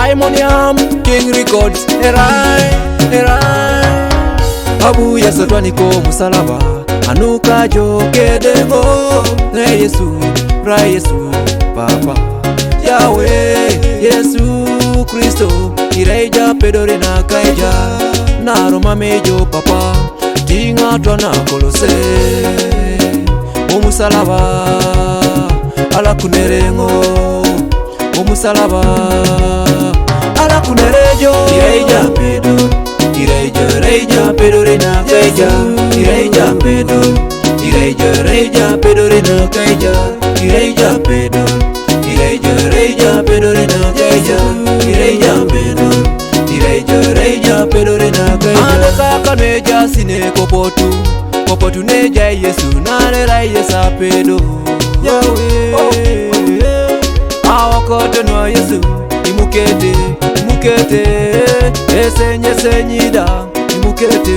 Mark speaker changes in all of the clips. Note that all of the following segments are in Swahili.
Speaker 1: Simonium King Records. Erai Abu ya sotwani ko musalaba anuka jokedego Re Yesu Papa Yahweh Yesu Kristo Ireja pedore na kaija na Roma mejo papa tinga twana kolose Umusalaba ala kunerengo Umusalaba ala kunerejo Ireja pedore na kaija Ireja pedore na kaija Ireja pedore na kaija Ireja pedore na kaija Ane kaka neja sine kopotu neja Yesu nalera Yesa pedo Yahweh Awakote nwa Yesu imukete Esenyida imukete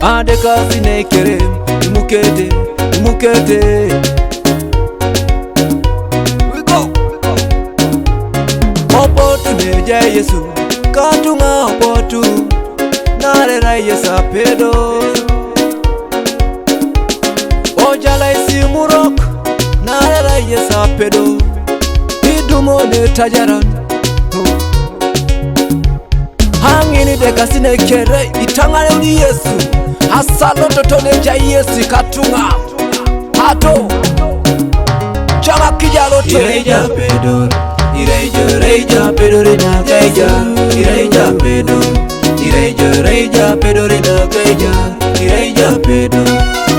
Speaker 1: Ade kasi nekere imukete We go Opotu neja Yesu katunga opotu nalera Yesa pedo Ojala isi murok nalera Yesa pedo Idumo ne tajaran Hangini deka sine kere itangale uli Yesu Asalo totoneja Yesu katunga Hato Chama kijaloto Ireja pedore na kaija Ireja pedore na kaija Ireja pedore na kaija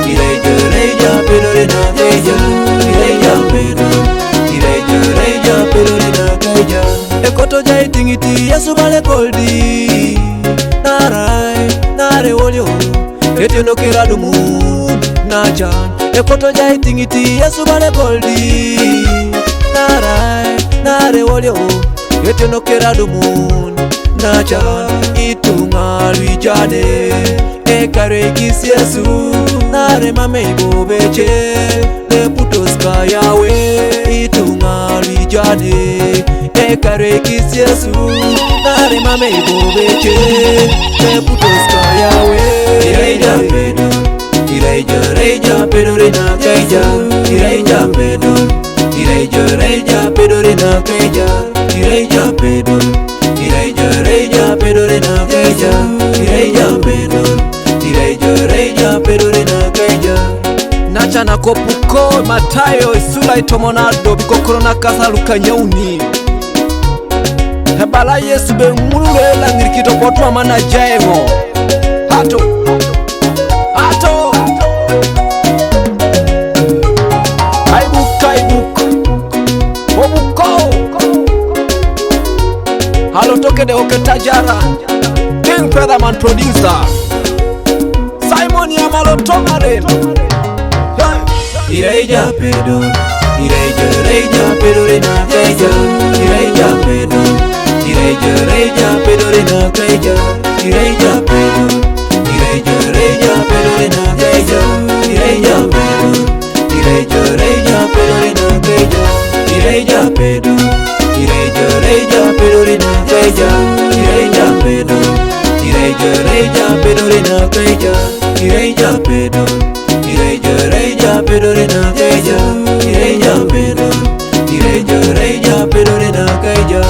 Speaker 1: Ireja pedore na kaija Ekoto jai tingiti Yesu bale koldi Nare wolio Eteno kiradu moon Najan Ekoto jai tingiti Yesu bale koldi Nare wolio Eteno kiradu moon Najan Itunga luijane Ekare kisi Yesu Nare mame ibobeche Le putoska Yahweh Itunga luijane Ekare kisi Yesu Nare mame ibobeche Le putoska Yahweh Ireja pedore na kaija Ireja pedore na kaija Ireja pedore na kaija Ireja pedore na kaija Nacha na kopuko Matayo isula itomonado Bikokoro na kasa luka nyauni Hebala Yesu be mululela ngirikito potuwa mana jaemo Hato Obuko Halo toke de oke tajara King Featherman producer Simon ya malotongare Ireja pedore na kaija Ireja pedore na kaija Ireja pedore na kaija Ireja pedore na kaija Ireja pedore na kaija Ireja pedore na kaija Ireja pedore na kaija Ireja pedore na kaija